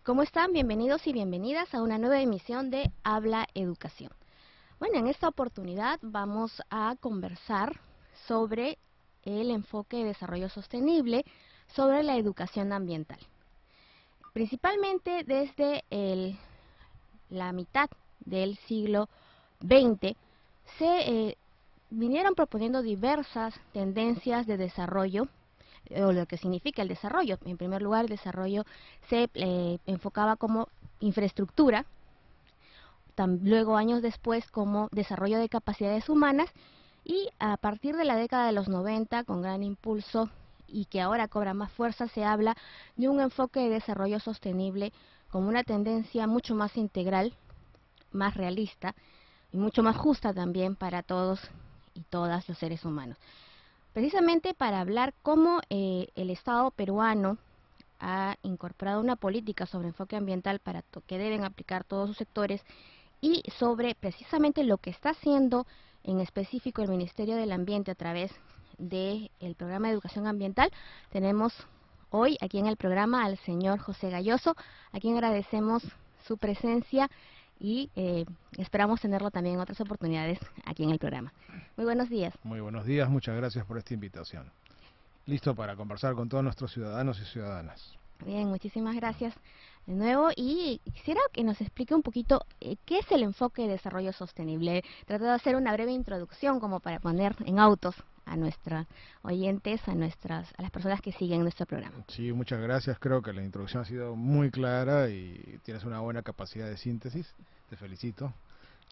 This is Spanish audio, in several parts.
¿Cómo están? Bienvenidos y bienvenidas a una nueva emisión de Habla Educación. Bueno, en esta oportunidad vamos a conversar sobre el enfoque de desarrollo sostenible, sobre la educación ambiental. Principalmente desde la mitad del siglo XX se vinieron proponiendo diversas tendencias de desarrollo, o lo que significa el desarrollo. En primer lugar, el desarrollo se enfocaba como infraestructura, luego años después como desarrollo de capacidades humanas, y a partir de la década de los 90, con gran impulso y que ahora cobra más fuerza, se habla de un enfoque de desarrollo sostenible como una tendencia mucho más integral, más realista y mucho más justa también para todos y todas los seres humanos. Precisamente para hablar cómo el Estado peruano ha incorporado una política sobre enfoque ambiental para que deben aplicar todos sus sectores, y sobre precisamente lo que está haciendo en específico el Ministerio del Ambiente a través del programa de educación ambiental, tenemos hoy aquí en el programa al señor José Gayoso, a quien agradecemos su presencia y esperamos tenerlo también en otras oportunidades aquí en el programa. Muy buenos días. Muy buenos días, muchas gracias por esta invitación. Listo para conversar con todos nuestros ciudadanos y ciudadanas. Bien, muchísimas gracias de nuevo, y quisiera que nos explique un poquito qué es el enfoque de desarrollo sostenible. Trato de hacer una breve introducción como para poner en autos a nuestros oyentes, a las personas que siguen nuestro programa. Sí, muchas gracias, creo que la introducción ha sido muy clara y tienes una buena capacidad de síntesis, te felicito.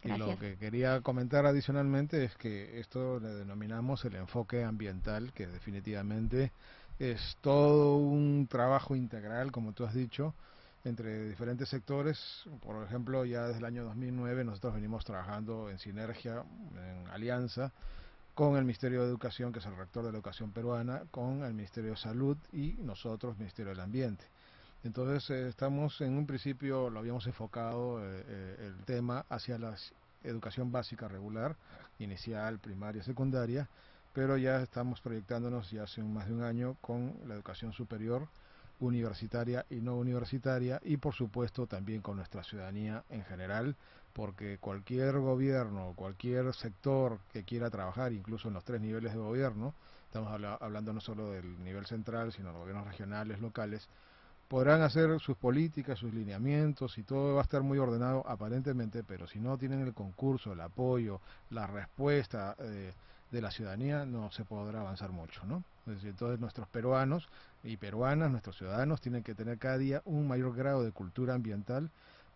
Y lo Gracias. que quería comentar adicionalmente es que esto le denominamos el enfoque ambiental, que definitivamente es todo un trabajo integral, como tú has dicho, entre diferentes sectores. Por ejemplo, ya desde el año 2009 nosotros venimos trabajando en sinergia, en alianza, con el Ministerio de Educación, que es el rector de la educación peruana, con el Ministerio de Salud y nosotros, Ministerio del Ambiente. Entonces estamos en un principio, lo habíamos enfocado el tema hacia la educación básica regular, inicial, primaria, secundaria, pero ya estamos proyectándonos ya hace más de un año con la educación superior, universitaria y no universitaria, y por supuesto también con nuestra ciudadanía en general, porque cualquier gobierno, cualquier sector que quiera trabajar, incluso en los tres niveles de gobierno, estamos hablando no solo del nivel central, sino de los gobiernos regionales, locales, podrán hacer sus políticas, sus lineamientos y todo va a estar muy ordenado aparentemente, pero si no tienen el concurso, el apoyo, la respuesta de la ciudadanía, no se podrá avanzar mucho, ¿no? Entonces nuestros peruanos y peruanas, nuestros ciudadanos, tienen que tener cada día un mayor grado de cultura ambiental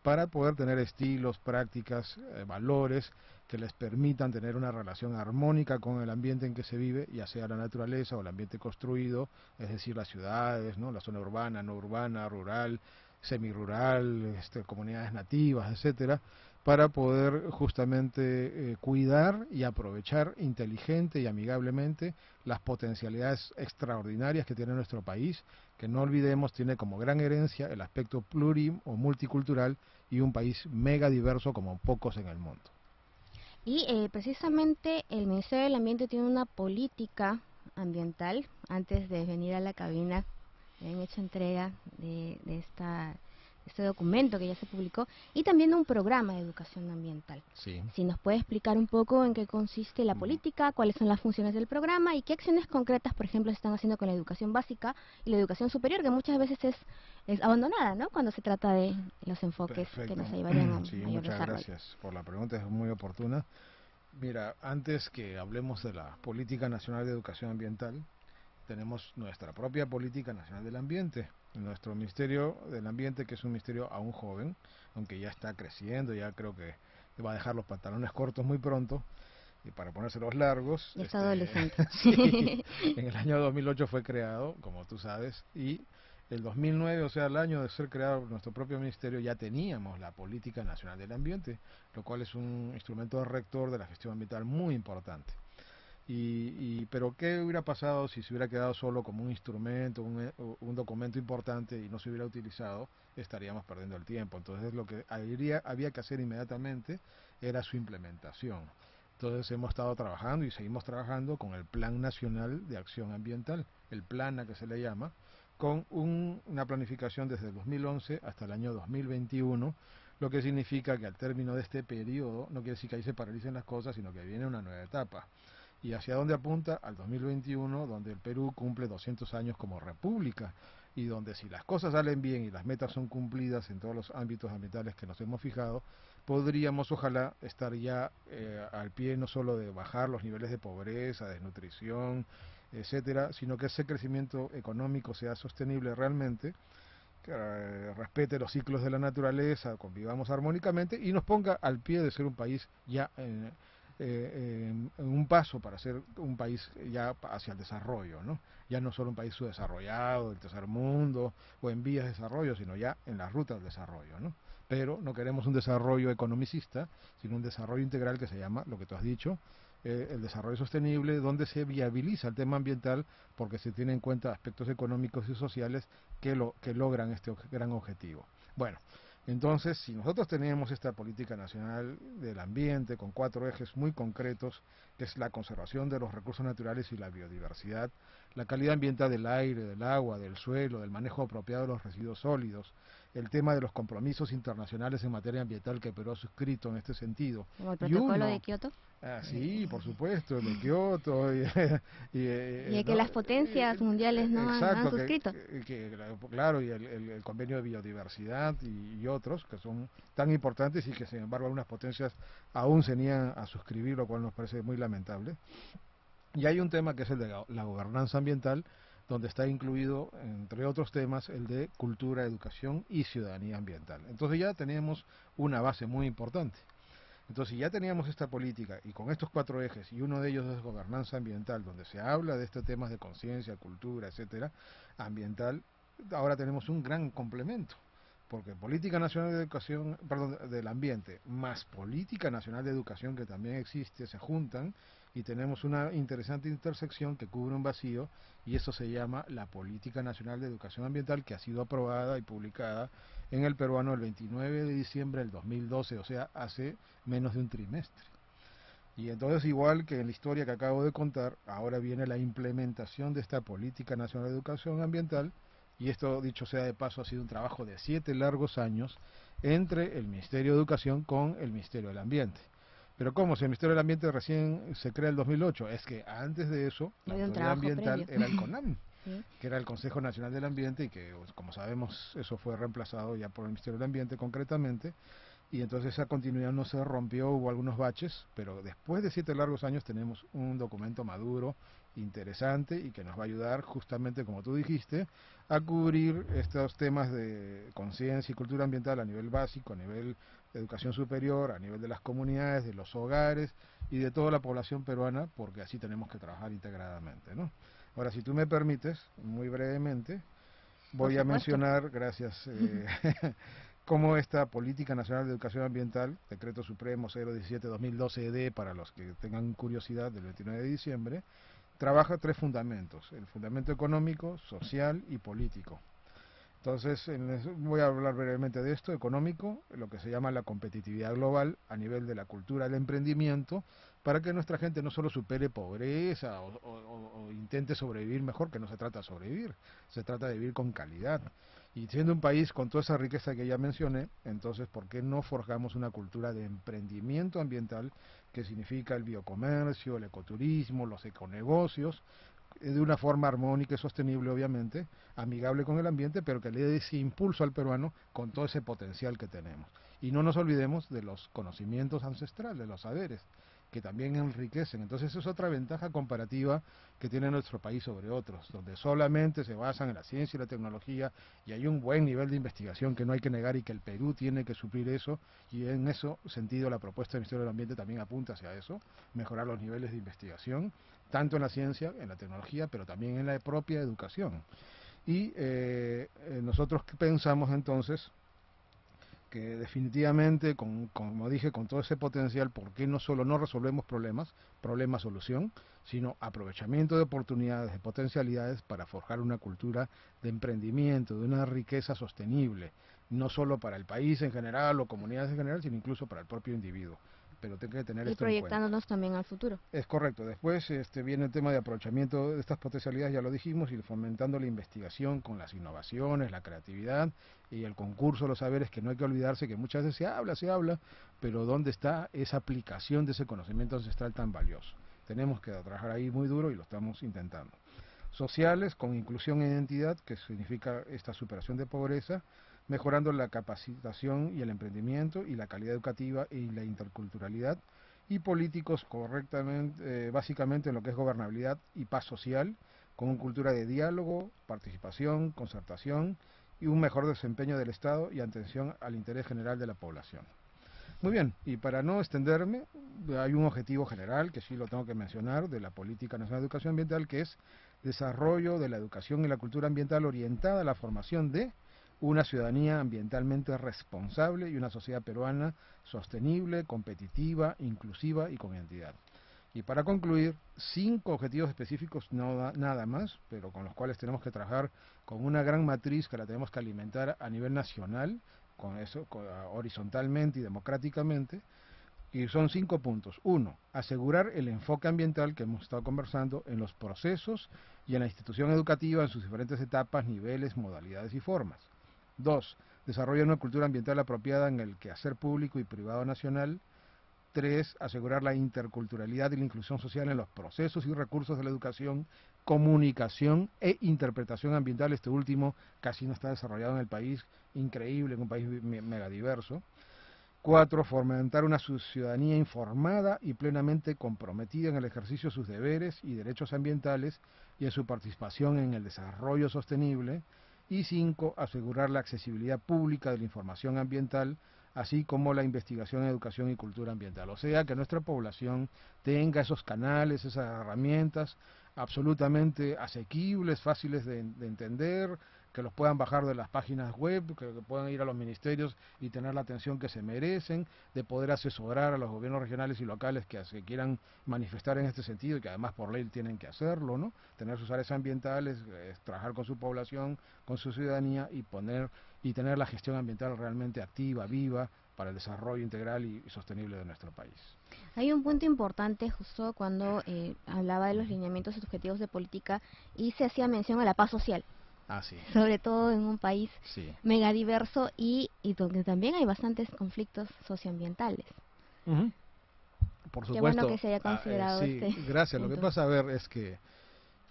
para poder tener estilos, prácticas, valores que les permitan tener una relación armónica con el ambiente en que se vive, ya sea la naturaleza o el ambiente construido, es decir, las ciudades, ¿no? La zona urbana, no urbana, rural, semirural, comunidades nativas, etcétera, para poder justamente cuidar y aprovechar inteligente y amigablemente las potencialidades extraordinarias que tiene nuestro país, que no olvidemos tiene como gran herencia el aspecto pluri o multicultural y un país mega diverso como pocos en el mundo. Y precisamente el Ministerio del Ambiente tiene una política ambiental. Antes de venir a la cabina me han hecho entrega de este documento que ya se publicó, y también un programa de educación ambiental. Sí. Si nos puede explicar un poco en qué consiste la política, cuáles son las funciones del programa y qué acciones concretas, por ejemplo, se están haciendo con la educación básica y la educación superior, que muchas veces es abandonada, ¿no?, cuando se trata de los enfoques que Perfecto. nos llevarían a Sí, mayor muchas desarrollo. gracias por la pregunta, es muy oportuna. Mira, antes que hablemos de la Política Nacional de Educación Ambiental, tenemos nuestra propia Política Nacional del Ambiente. Nuestro Ministerio del Ambiente, que es un ministerio aún joven, aunque ya está creciendo, ya creo que va a dejar los pantalones cortos muy pronto, y para ponérselos largos. Ya está adolescente. Sí, en el año 2008 fue creado, como tú sabes, y el 2009, o sea, el año de ser creado nuestro propio ministerio, ya teníamos la Política Nacional del Ambiente, lo cual es un instrumento rector de la gestión ambiental muy importante. Pero ¿qué hubiera pasado si se hubiera quedado solo como un instrumento, un documento importante y no se hubiera utilizado? Estaríamos perdiendo el tiempo. Entonces lo que había que hacer inmediatamente era su implementación. Entonces hemos estado trabajando y seguimos trabajando con el Plan Nacional de Acción Ambiental, el PLANA que se le llama, con una planificación desde el 2011 hasta el año 2021, lo que significa que al término de este periodo, no quiere decir que ahí se paralicen las cosas, sino que viene una nueva etapa. ¿Y hacia dónde apunta? Al 2021, donde el Perú cumple 200 años como república, y donde si las cosas salen bien y las metas son cumplidas en todos los ámbitos ambientales que nos hemos fijado, podríamos ojalá estar ya al pie no solo de bajar los niveles de pobreza, desnutrición, etcétera, sino que ese crecimiento económico sea sostenible realmente, que respete los ciclos de la naturaleza, convivamos armónicamente y nos ponga al pie de ser un país ya en un paso para ser un país ya hacia el desarrollo, ¿no? Ya no solo un país subdesarrollado, del tercer mundo o en vías de desarrollo, sino ya en la ruta del desarrollo, ¿no? Pero no queremos un desarrollo economicista, sino un desarrollo integral que se llama, lo que tú has dicho, el desarrollo sostenible, donde se viabiliza el tema ambiental porque se tienen en cuenta aspectos económicos y sociales que logran este gran objetivo. Bueno, entonces, si nosotros tenemos esta política nacional del ambiente con 4 ejes muy concretos, que es la conservación de los recursos naturales y la biodiversidad, la calidad ambiental del aire, del agua, del suelo, del manejo apropiado de los residuos sólidos, el tema de los compromisos internacionales en materia ambiental que Perú ha suscrito en este sentido, Como el y protocolo de uno Kioto. sí, por supuesto, el de Kioto, Y que ¿no? las potencias mundiales no han Exacto, suscrito. claro, y el convenio de biodiversidad y otros que son tan importantes y que sin embargo algunas potencias aún se niegan a suscribir, lo cual nos parece muy lamentable. Y hay un tema que es el de la gobernanza ambiental, donde está incluido, entre otros temas, el de cultura, educación y ciudadanía ambiental. Entonces ya tenemos una base muy importante. Entonces, si ya teníamos esta política y con estos 4 ejes, y uno de ellos es gobernanza ambiental, donde se habla de estos temas de conciencia, cultura, etcétera, ambiental, ahora tenemos un gran complemento, porque Política Nacional de Educación, perdón, del Ambiente, más Política Nacional de Educación, que también existe, se juntan y tenemos una interesante intersección que cubre un vacío, y eso se llama la Política Nacional de Educación Ambiental, que ha sido aprobada y publicada en el peruano el 29 de diciembre del 2012, o sea, hace menos de un trimestre. Y entonces, igual que en la historia que acabo de contar, ahora viene la implementación de esta Política Nacional de Educación Ambiental, y esto, dicho sea de paso, ha sido un trabajo de 7 largos años entre el Ministerio de Educación con el Ministerio del Ambiente. Pero ¿cómo? Si el Ministerio del Ambiente recién se crea en el 2008, es que antes de eso la Había un autoridad trabajo ambiental previo. era el CONAM, Sí. que era el Consejo Nacional del Ambiente, y que, como sabemos, eso fue reemplazado ya por el Ministerio del Ambiente concretamente, y entonces esa continuidad no se rompió, hubo algunos baches, pero después de 7 largos años tenemos un documento maduro, interesante, y que nos va a ayudar justamente, como tú dijiste, a cubrir estos temas de conciencia y cultura ambiental a nivel básico, a nivel de educación superior, a nivel de las comunidades, de los hogares y de toda la población peruana, porque así tenemos que trabajar integradamente, ¿no? Ahora, si tú me permites, muy brevemente, Por voy a supuesto. mencionar, gracias, cómo esta Política Nacional de Educación Ambiental, Decreto Supremo 017-2012-ED, para los que tengan curiosidad, del 29 de diciembre, trabaja 3 fundamentos: el fundamento económico, social y político. Entonces, voy a hablar brevemente de esto: económico, lo que se llama la competitividad global a nivel de la cultura del emprendimiento, para que nuestra gente no solo supere pobreza o intente sobrevivir mejor, que no se trata de sobrevivir, se trata de vivir con calidad. Y siendo un país con toda esa riqueza que ya mencioné, entonces, ¿por qué no forjamos una cultura de emprendimiento ambiental, que significa el biocomercio, el ecoturismo, los econegocios, de una forma armónica y sostenible, obviamente, amigable con el ambiente, pero que le dé ese impulso al peruano con todo ese potencial que tenemos? Y no nos olvidemos de los conocimientos ancestrales, de los saberes, que también enriquecen. Entonces, esa es otra ventaja comparativa que tiene nuestro país sobre otros, donde solamente se basan en la ciencia y la tecnología, y hay un buen nivel de investigación que no hay que negar, y que el Perú tiene que suplir eso, y en ese sentido la propuesta del Ministerio del Ambiente también apunta hacia eso: mejorar los niveles de investigación, tanto en la ciencia, en la tecnología, pero también en la propia educación. Y nosotros pensamos entonces que definitivamente, como dije, con todo ese potencial, ¿por qué no solo no resolvemos problemas, problema-solución, sino aprovechamiento de oportunidades, de potencialidades, para forjar una cultura de emprendimiento, de una riqueza sostenible, no solo para el país en general o comunidades en general, sino incluso para el propio individuo? pero tengo que tener Y esto en cuenta. proyectándonos también al futuro. Es correcto. Después viene el tema de aprovechamiento de estas potencialidades, ya lo dijimos, y fomentando la investigación con las innovaciones, la creatividad y el concurso de los saberes, que no hay que olvidarse que muchas veces se habla, pero ¿dónde está esa aplicación de ese conocimiento ancestral tan valioso? Tenemos que trabajar ahí muy duro y lo estamos intentando. Sociales, con inclusión e identidad, que significa esta superación de pobreza, mejorando la capacitación y el emprendimiento y la calidad educativa y la interculturalidad, y políticos correctamente, básicamente en lo que es gobernabilidad y paz social, con una cultura de diálogo, participación, concertación y un mejor desempeño del Estado y atención al interés general de la población. Muy bien, y para no extenderme, hay un objetivo general, que sí lo tengo que mencionar, de la Política Nacional de Educación Ambiental, que es desarrollo de la educación y la cultura ambiental orientada a la formación de una ciudadanía ambientalmente responsable y una sociedad peruana sostenible, competitiva, inclusiva y con identidad. Y para concluir, 5 objetivos específicos, no nada más, pero con los cuales tenemos que trabajar con una gran matriz que la tenemos que alimentar a nivel nacional, con eso, horizontalmente y democráticamente, y son 5 puntos. 1. Asegurar el enfoque ambiental que hemos estado conversando en los procesos y en la institución educativa en sus diferentes etapas, niveles, modalidades y formas. 2. Desarrollar una cultura ambiental apropiada en el quehacer público y privado nacional. 3. Asegurar la interculturalidad y la inclusión social en los procesos y recursos de la educación, comunicación e interpretación ambiental. Este último casi no está desarrollado en el país, increíble, en un país megadiverso. 4. Fomentar una ciudadanía informada y plenamente comprometida en el ejercicio de sus deberes y derechos ambientales y en su participación en el desarrollo sostenible. Y 5. Asegurar la accesibilidad pública de la información ambiental, así como la investigación, educación y cultura ambiental. O sea, que nuestra población tenga esos canales, esas herramientas absolutamente asequibles, fáciles de entender, que los puedan bajar de las páginas web, que puedan ir a los ministerios y tener la atención que se merecen, de poder asesorar a los gobiernos regionales y locales que se quieran manifestar en este sentido y que además por ley tienen que hacerlo, ¿no? Tener sus áreas ambientales, trabajar con su población, con su ciudadanía y tener la gestión ambiental realmente activa, viva, para el desarrollo integral y sostenible de nuestro país. Hay un punto importante justo cuando hablaba de los lineamientos y objetivos de política y se hacía mención a la paz social. Ah, sí. Sobre todo en un país Sí. megadiverso y donde también hay bastantes conflictos socioambientales. Uh-huh. Por Qué bueno supuesto. que se haya considerado Sí, este gracias. Lo que punto. pasa, a ver, es que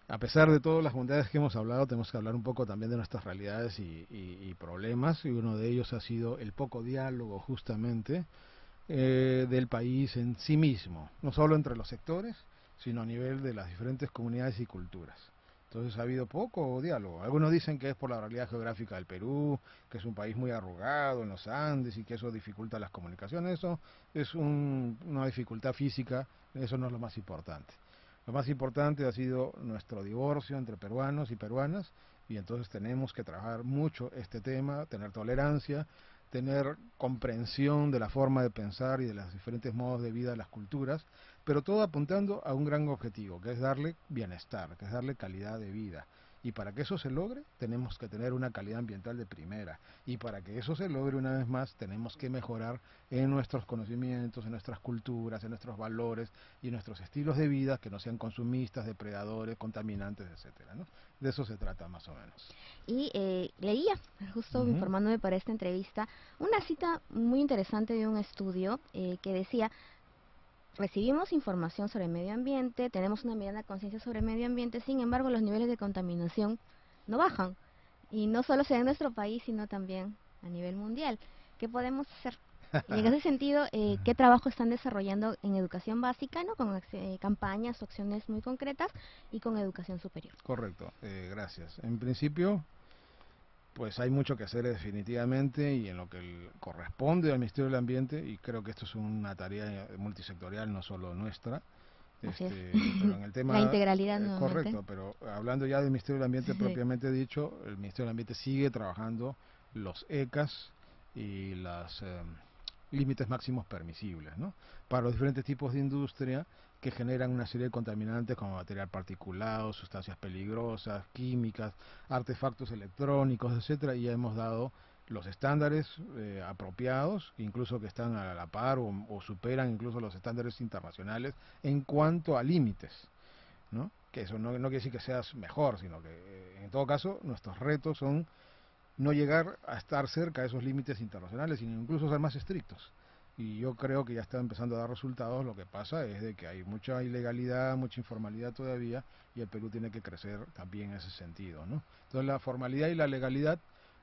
a pesar de todas las bondades que hemos hablado, tenemos que hablar un poco también de nuestras realidades y problemas, y uno de ellos ha sido el poco diálogo justamente del país en sí mismo, no solo entre los sectores, sino a nivel de las diferentes comunidades y culturas. Entonces ha habido poco diálogo. Algunos dicen que es por la realidad geográfica del Perú, que es un país muy arrugado en los Andes y que eso dificulta las comunicaciones. Eso es una dificultad física, eso no es lo más importante. Lo más importante ha sido nuestro divorcio entre peruanos y peruanas, y entonces tenemos que trabajar mucho este tema, tener tolerancia, tener comprensión de la forma de pensar y de los diferentes modos de vida de las culturas, pero todo apuntando a un gran objetivo, que es darle bienestar, que es darle calidad de vida. Y para que eso se logre, tenemos que tener una calidad ambiental de primera. Y para que eso se logre, una vez más, tenemos que mejorar en nuestros conocimientos, en nuestras culturas, en nuestros valores y en nuestros estilos de vida, que no sean consumistas, depredadores, contaminantes, etcétera, ¿no? De eso se trata más o menos. Y leía, justo Uh-huh. informándome para esta entrevista, una cita muy interesante de un estudio que decía: recibimos información sobre el medio ambiente, tenemos una mediana conciencia sobre el medio ambiente, sin embargo los niveles de contaminación no bajan. Y no solo sea en nuestro país, sino también a nivel mundial. ¿Qué podemos hacer? Y en ese sentido, ¿qué trabajo están desarrollando en educación básica, ¿no? Con campañas o acciones muy concretas y con educación superior? Correcto, gracias. En principio, pues hay mucho que hacer definitivamente y en lo que corresponde al Ministerio del Ambiente, y creo que esto es una tarea multisectorial, no solo nuestra, Así es. pero en el La tema, integralidad nuevamente. correcto, pero hablando ya del Ministerio del Ambiente propiamente dicho, el Ministerio del Ambiente sigue trabajando los ECAs y los límites máximos permisibles, ¿no? Para los diferentes tipos de industria que generan una serie de contaminantes como material particulado, sustancias peligrosas, químicas, artefactos electrónicos, etcétera, y ya hemos dado los estándares apropiados, incluso que están a la par o superan incluso los estándares internacionales en cuanto a límites, ¿no? Que eso no quiere decir que seas mejor, sino que en todo caso nuestros retos son no llegar a estar cerca de esos límites internacionales, sino incluso ser más estrictos. Y yo creo que ya está empezando a dar resultados. Lo que pasa es de que hay mucha ilegalidad, mucha informalidad todavía, y el Perú tiene que crecer también en ese sentido, ¿no? Entonces la formalidad y la legalidad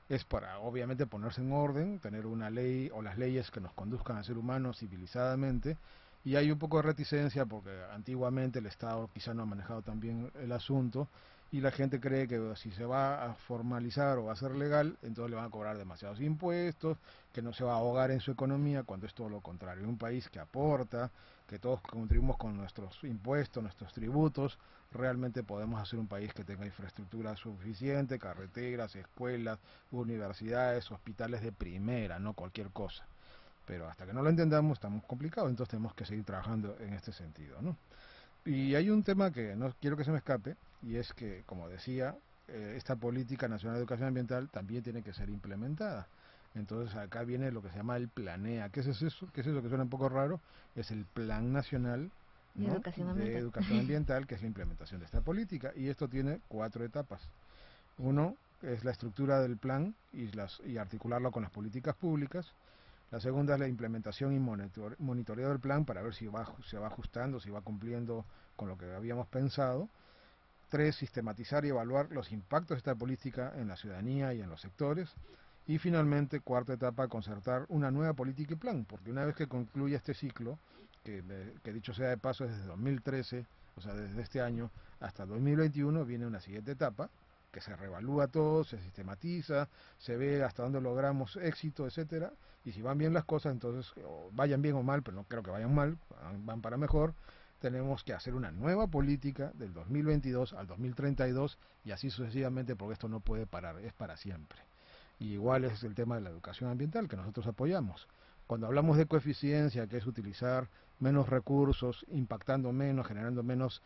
es para, obviamente, ponerse en orden, tener una ley o las leyes que nos conduzcan a ser humanos civilizadamente, y hay un poco de reticencia porque antiguamente el Estado quizá no ha manejado tan bien el asunto, y la gente cree que si se va a formalizar o va a ser legal, entonces le van a cobrar demasiados impuestos, que no se va a ahogar en su economía, cuando es todo lo contrario. Un país que aporta, que todos contribuimos con nuestros impuestos, nuestros tributos, realmente podemos hacer un país que tenga infraestructura suficiente, carreteras, escuelas, universidades, hospitales de primera, no cualquier cosa. Pero hasta que no lo entendamos estamos complicados, entonces tenemos que seguir trabajando en este sentido, ¿no? Y hay un tema que no quiero que se me escape, y es que, como decía, esta política nacional de educación ambiental también tiene que ser implementada. Entonces acá viene lo que se llama el PLANEA. ¿Qué es eso? ¿Qué es eso que suena un poco raro? Es el Plan Nacional, De ¿no?, educación de ambiental. educación ambiental, que es la implementación de esta política. Y esto tiene 4 etapas. Uno es la estructura del plan y articularlo con las políticas públicas. La segunda es la implementación y monitoreo del plan para ver si se va ajustando, si va cumpliendo con lo que habíamos pensado. 3, sistematizar y evaluar los impactos de esta política en la ciudadanía y en los sectores. Y finalmente, cuarta etapa, concertar una nueva política y plan, porque una vez que concluya este ciclo, que dicho sea de paso es desde 2013, o sea, desde este año hasta 2021, viene una siguiente etapa, que se reevalúa todo, se sistematiza, se ve hasta dónde logramos éxito, etcétera, y si van bien las cosas, entonces, o vayan bien o mal, pero no creo que vayan mal, van para mejor, tenemos que hacer una nueva política del 2022 al 2032 y así sucesivamente, porque esto no puede parar, es para siempre. Y igual es el tema de la educación ambiental que nosotros apoyamos. Cuando hablamos de coeficiencia, que es utilizar menos recursos, impactando menos, generando menos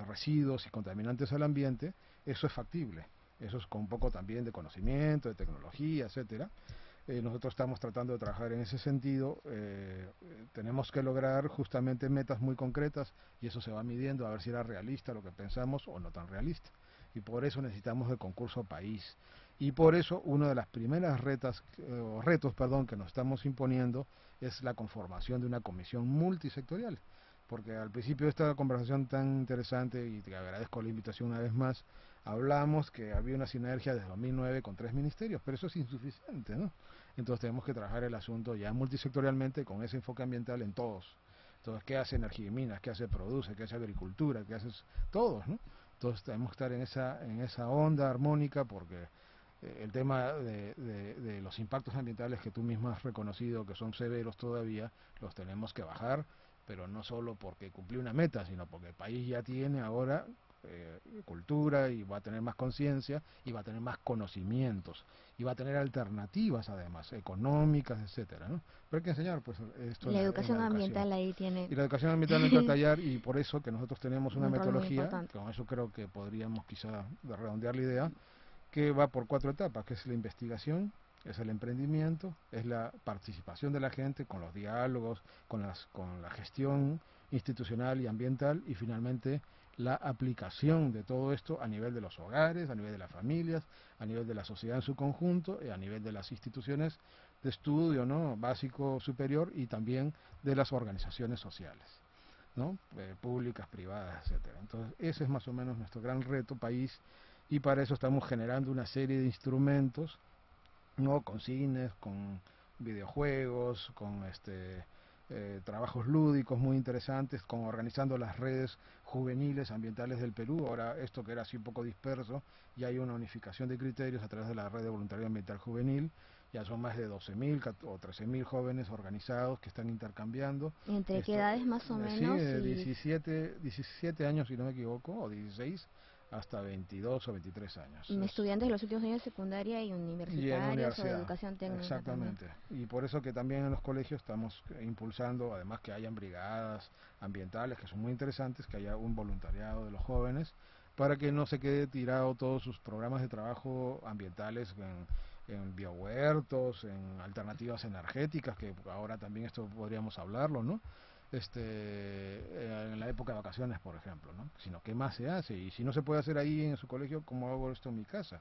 residuos y contaminantes al ambiente, eso es factible. Eso es con un poco también de conocimiento, de tecnología, etcétera. Nosotros estamos tratando de trabajar en ese sentido. Tenemos que lograr justamente metas muy concretas y eso se va midiendo a ver si era realista lo que pensamos o no tan realista. Y por eso necesitamos el concurso país. Y por eso una de las primeras retos que nos estamos imponiendo es la conformación de una comisión multisectorial. Porque al principio de esta conversación tan interesante, y te agradezco la invitación una vez más, hablamos que había una sinergia desde 2009 con 3 ministerios, pero eso es insuficiente, ¿no? Entonces tenemos que trabajar el asunto ya multisectorialmente con ese enfoque ambiental en todos. Entonces, ¿qué hace Energía y Minas? ¿Qué hace Produce? ¿Qué hace Agricultura? ¿Qué hace todos, ¿no? Entonces tenemos que estar en esa onda armónica porque el tema de los impactos ambientales que tú mismo has reconocido que son severos todavía, los tenemos que bajar, pero no solo porque cumplió una meta, sino porque el país ya tiene ahora cultura y va a tener más conciencia y va a tener más conocimientos y va a tener alternativas además económicas, etcétera, ¿no? Pero hay que enseñar pues esto La en la educación educación, ambiental ahí tiene y la educación ambiental entra a tallar, y por eso que nosotros tenemos una un rol muy metodología, importante. con eso creo que podríamos quizá redondear la idea, que va por 4 etapas, que es la investigación, es el emprendimiento, es la participación de la gente con los diálogos, con la gestión institucional y ambiental, y finalmente la aplicación de todo esto a nivel de los hogares, a nivel de las familias, a nivel de la sociedad en su conjunto y a nivel de las instituciones de estudio, ¿no?, básico, superior, y también de las organizaciones sociales, ¿no?, públicas, privadas, etcétera. Entonces, ese es más o menos nuestro gran reto país, y para eso estamos generando una serie de instrumentos, ¿no?, con cines, con videojuegos, con trabajos lúdicos muy interesantes, con organizando las redes juveniles ambientales del Perú. Ahora esto que era así un poco disperso, ya hay una unificación de criterios a través de la red de voluntariado ambiental juvenil. Ya son más de 12.000 o 13.000 jóvenes organizados que están intercambiando. ¿Entre qué edades más o Sí, menos? de Y 17 años, si no me equivoco, o 16, hasta 22 o 23 años. estudiantes de los últimos años de secundaria y Y en la universitarios o de universidad, educación técnica también. exactamente. Y por eso que también en los colegios estamos impulsando, además que hayan brigadas ambientales, que son muy interesantes, que haya un voluntariado de los jóvenes, para que no se quede tirado todos sus programas de trabajo ambientales en biohuertos, en alternativas energéticas, que ahora también esto podríamos hablarlo, ¿no? En la época de vacaciones, por ejemplo, ¿no? Sino, ¿qué más se hace? Y si no se puede hacer ahí en su colegio, ¿cómo hago esto en mi casa?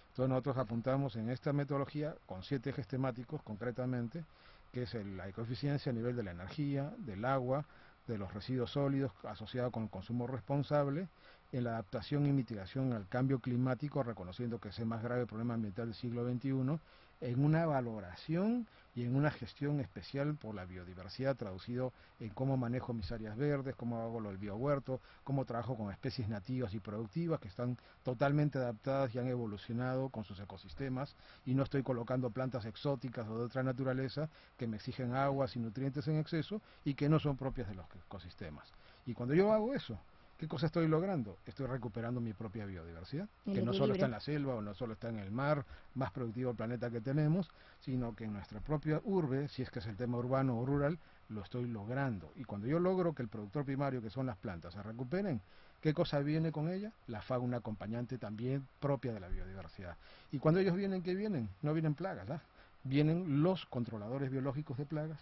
Entonces nosotros apuntamos en esta metodología con 7 ejes temáticos, concretamente, que es la ecoeficiencia a nivel de la energía, del agua, de los residuos sólidos asociados con el consumo responsable, en la adaptación y mitigación al cambio climático, reconociendo que es el más grave problema ambiental del siglo XXI, en una valoración y en una gestión especial por la biodiversidad, traducido en cómo manejo mis áreas verdes, cómo hago lo del biohuerto, cómo trabajo con especies nativas y productivas que están totalmente adaptadas y han evolucionado con sus ecosistemas, y no estoy colocando plantas exóticas o de otra naturaleza que me exigen aguas y nutrientes en exceso y que no son propias de los ecosistemas. Y cuando yo hago eso, ¿qué cosa estoy logrando? Estoy recuperando mi propia biodiversidad, que no solo está en la selva o no solo está en el mar, más productivo del planeta que tenemos, sino que en nuestra propia urbe, si es que es el tema urbano o rural, lo estoy logrando. Y cuando yo logro que el productor primario, que son las plantas, se recuperen, ¿qué cosa viene con ella? La fauna acompañante también propia de la biodiversidad. Y cuando ellos vienen, ¿qué vienen? No vienen plagas, ¿ah? Vienen los controladores biológicos de plagas,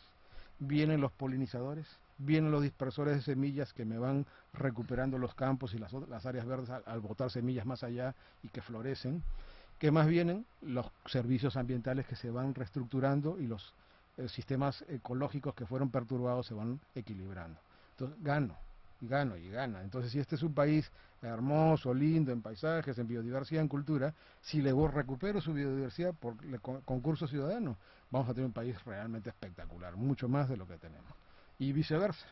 vienen los polinizadores, vienen los dispersores de semillas que me van recuperando los campos y las áreas verdes al botar semillas más allá y que florecen. ¿Qué más vienen? Los servicios ambientales que se van reestructurando y los sistemas ecológicos que fueron perturbados se van equilibrando. Entonces gano, y gano y gana. Entonces, si este es un país hermoso, lindo, en paisajes, en biodiversidad, en cultura, si le recupero su biodiversidad por concurso ciudadano, vamos a tener un país realmente espectacular, mucho más de lo que tenemos. Y viceversa.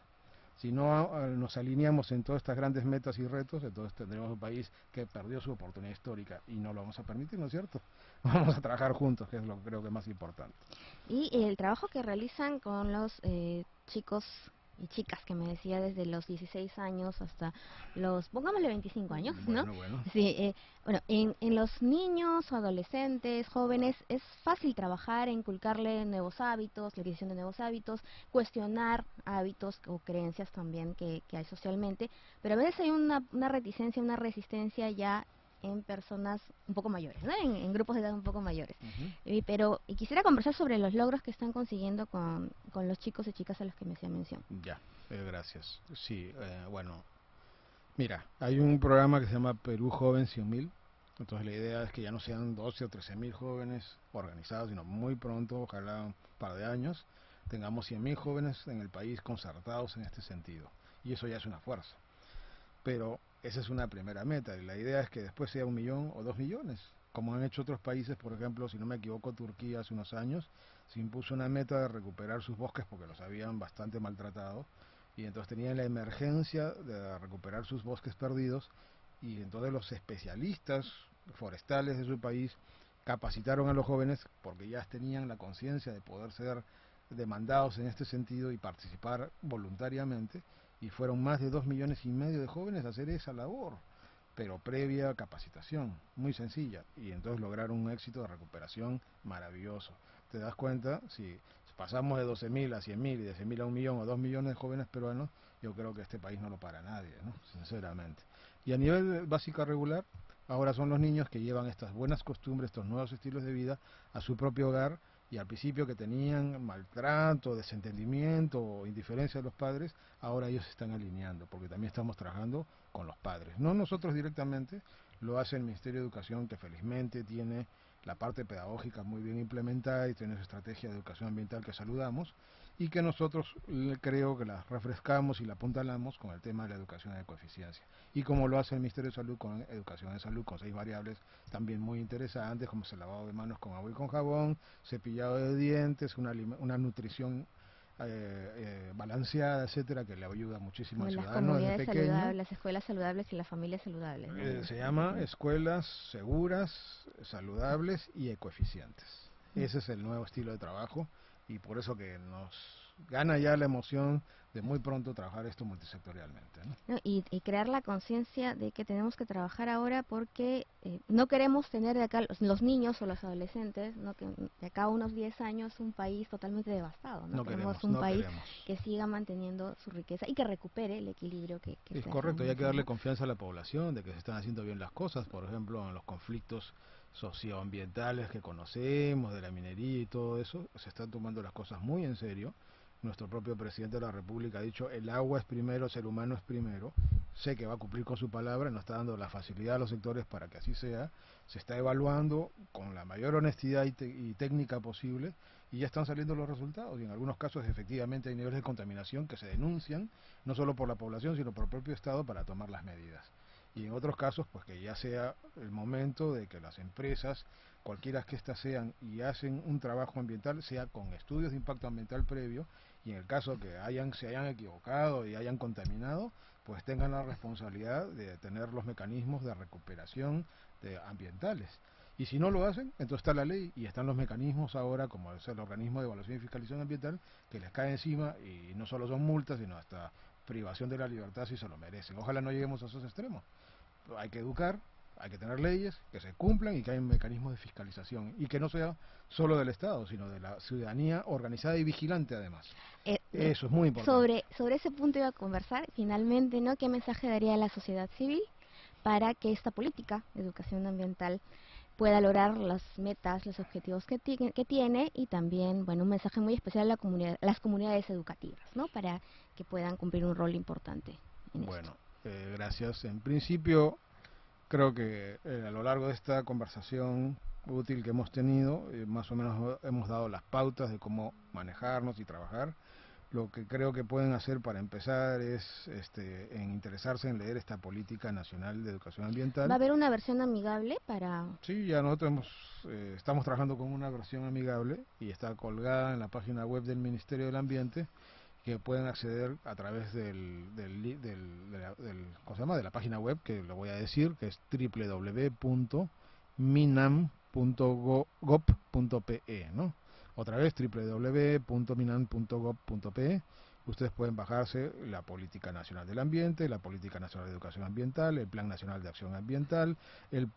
Si no nos alineamos en todas estas grandes metas y retos, entonces tendremos un país que perdió su oportunidad histórica y no lo vamos a permitir, ¿no es cierto? Vamos a trabajar juntos, que es lo que creo que es más importante. Y el trabajo que realizan con los chicos y chicas que me decía desde los 16 años hasta los, pongámosle 25 años, ¿no? Bueno, bueno. Sí, bueno, en los niños o adolescentes, jóvenes, es fácil trabajar, inculcarle nuevos hábitos, la adquisición de nuevos hábitos, cuestionar hábitos o creencias también que hay socialmente, pero a veces hay una reticencia, una resistencia ya en personas un poco mayores, ¿no? En grupos de edad un poco mayores. Pero y quisiera conversar sobre los logros que están consiguiendo con los chicos y chicas a los que me hacía mención. Ya, gracias. Sí, bueno, mira, hay un programa que se llama Perú Joven 100.000. Entonces la idea es que ya no sean 12 o 13.000 jóvenes organizados, sino muy pronto, ojalá un par de años, tengamos 100.000 jóvenes en el país concertados en este sentido. Y eso ya es una fuerza. Pero esa es una primera meta, y la idea es que después sea 1 millón o 2 millones, como han hecho otros países. Por ejemplo, si no me equivoco, Turquía hace unos años se impuso una meta de recuperar sus bosques porque los habían bastante maltratado, y entonces tenían la emergencia de recuperar sus bosques perdidos, y entonces los especialistas forestales de su país capacitaron a los jóvenes porque ya tenían la conciencia de poder ser demandados en este sentido y participar voluntariamente, y fueron más de 2,5 millones de jóvenes a hacer esa labor, pero previa capacitación, muy sencilla, y entonces lograron un éxito de recuperación maravilloso. ¿Te das cuenta? Si pasamos de 12.000 a 100.000 y de 100.000 a 1 millón o 2 millones de jóvenes peruanos, yo creo que este país no lo para nadie, ¿no? Sinceramente. Y a nivel básica regular, ahora son los niños que llevan estas buenas costumbres, estos nuevos estilos de vida a su propio hogar, y al principio que tenían maltrato, desentendimiento o indiferencia de los padres, ahora ellos se están alineando, porque también estamos trabajando con los padres. No nosotros directamente, lo hace el Ministerio de Educación, que felizmente tiene la parte pedagógica muy bien implementada y tiene su estrategia de educación ambiental que saludamos, y que nosotros creo que la refrescamos y la apuntalamos con el tema de la educación de ecoeficiencia. Y como lo hace el Ministerio de Salud con educación de salud, con 6 variables también muy interesantes, como el lavado de manos con agua y con jabón, cepillado de dientes, una nutrición balanceada, etcétera, que le ayuda muchísimo Como al las ciudadano desde comunidades pequeño. saludables, las escuelas saludables y las familias saludables, ¿no? Se llama escuelas seguras, saludables y ecoeficientes. Ese es el nuevo estilo de trabajo, y por eso que nos gana ya la emoción de muy pronto trabajar esto multisectorialmente, ¿no? ¿No? Y crear la conciencia de que tenemos que trabajar ahora porque no queremos tener de acá los niños o los adolescentes, ¿no? Que de acá a unos 10 años un país totalmente devastado, ¿no? No Queremos queremos, un no país queremos. que siga manteniendo su riqueza y que recupere el equilibrio que Es se hacía correcto, y hay que mención, darle ¿no? confianza a la población de que se están haciendo bien las cosas. Por ejemplo, en los conflictos socioambientales que conocemos, de la minería y todo eso, se están tomando las cosas muy en serio. Nuestro propio presidente de la República ha dicho, el agua es primero, el ser humano es primero. Sé que va a cumplir con su palabra, nos está dando la facilidad a los sectores para que así sea. Se está evaluando con la mayor honestidad y técnica posible, y ya están saliendo los resultados. Y en algunos casos efectivamente hay niveles de contaminación que se denuncian, no solo por la población, sino por el propio Estado para tomar las medidas. Y en otros casos, pues que ya sea el momento de que las empresas, cualquiera que éstas sean, y hacen un trabajo ambiental, sea con estudios de impacto ambiental previo, y en el caso que se hayan equivocado y hayan contaminado, pues tengan la responsabilidad de tener los mecanismos de recuperación ambientales. Y si no lo hacen, entonces está la ley y están los mecanismos ahora, como es el organismo de evaluación y fiscalización ambiental, que les cae encima, y no solo son multas, sino hasta privación de la libertad si se lo merecen. Ojalá no lleguemos a esos extremos. Hay que educar, hay que tener leyes que se cumplan y que haya mecanismos de fiscalización, y que no sea solo del Estado, sino de la ciudadanía organizada y vigilante además. Eso es muy importante. Sobre ese punto iba a conversar finalmente, ¿no? ¿Qué mensaje daría a la sociedad civil para que esta política de educación ambiental pueda lograr las metas, los objetivos que tiene, y también, bueno, un mensaje muy especial a las comunidades educativas, ¿no? Para que puedan cumplir un rol importante en Bueno, esto. gracias. En principio, creo que a lo largo de esta conversación útil que hemos tenido, más o menos hemos dado las pautas de cómo manejarnos y trabajar. Lo que creo que pueden hacer para empezar es en interesarse en leer esta Política Nacional de Educación ¿Va a Ambiental. haber una versión amigable para...? Sí, ya nosotros estamos trabajando con una versión amigable y está colgada en la página web del Ministerio del Ambiente, que pueden acceder a través ¿cómo se llama? De la página web, que lo voy a decir, que es www.minam.gov.pe, ¿no? Otra vez, www.minam.gov.pe. Ustedes pueden bajarse la Política Nacional del Ambiente, la Política Nacional de Educación Ambiental, el Plan Nacional de Acción Ambiental, el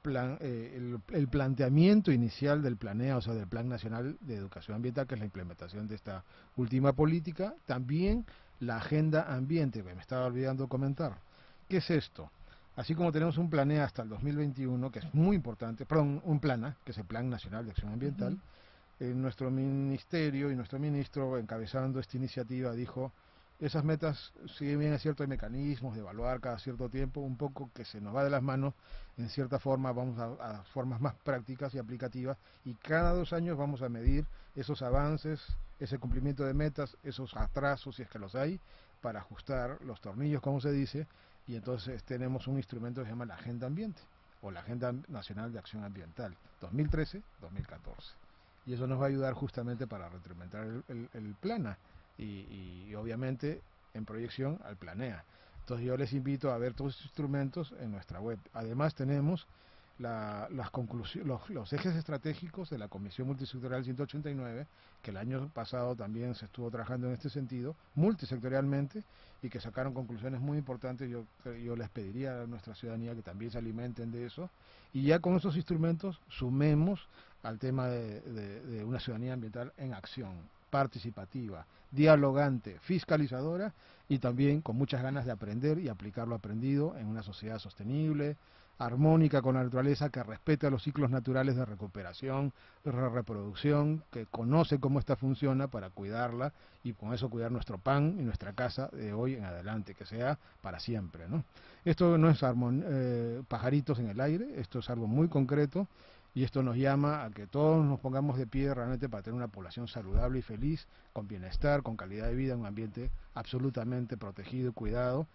planteamiento inicial del PLANEA, o sea, del Plan Nacional de Educación Ambiental, que es la implementación de esta última política. También la Agenda Ambiente, que me estaba olvidando comentar. ¿Qué es esto? Así como tenemos un PLANEA hasta el 2021, que es muy importante, perdón, un PLANA, que es el Plan Nacional de Acción Ambiental, nuestro ministerio y nuestro ministro, encabezando esta iniciativa, dijo, esas metas, si bien es cierto, hay mecanismos de evaluar cada cierto tiempo, un poco que se nos va de las manos, en cierta forma vamos a formas más prácticas y aplicativas, y cada 2 años vamos a medir esos avances, ese cumplimiento de metas, esos atrasos, si es que los hay, para ajustar los tornillos, como se dice, y entonces tenemos un instrumento que se llama la Agenda Ambiente, o la Agenda Nacional de Acción Ambiental, 2013-2014. Y eso nos va a ayudar justamente para retroalimentar el PLANA y obviamente en proyección al PLANEA. Entonces yo les invito a ver todos estos instrumentos en nuestra web. Además tenemos los ejes estratégicos de la Comisión Multisectorial 189, que el año pasado también se estuvo trabajando en este sentido, multisectorialmente, y que sacaron conclusiones muy importantes. Yo les pediría a nuestra ciudadanía que también se alimenten de eso, y ya con esos instrumentos sumemos al tema de una ciudadanía ambiental en acción, participativa, dialogante, fiscalizadora, y también con muchas ganas de aprender y aplicar lo aprendido en una sociedad sostenible, armónica con la naturaleza, que respeta los ciclos naturales de recuperación, de reproducción, que conoce cómo esta funciona para cuidarla, y con eso cuidar nuestro pan y nuestra casa de hoy en adelante, que sea para siempre, ¿no? Esto no es pajaritos en el aire, esto es algo muy concreto, y esto nos llama a que todos nos pongamos de pie realmente para tener una población saludable y feliz, con bienestar, con calidad de vida, en un ambiente absolutamente protegido y cuidado,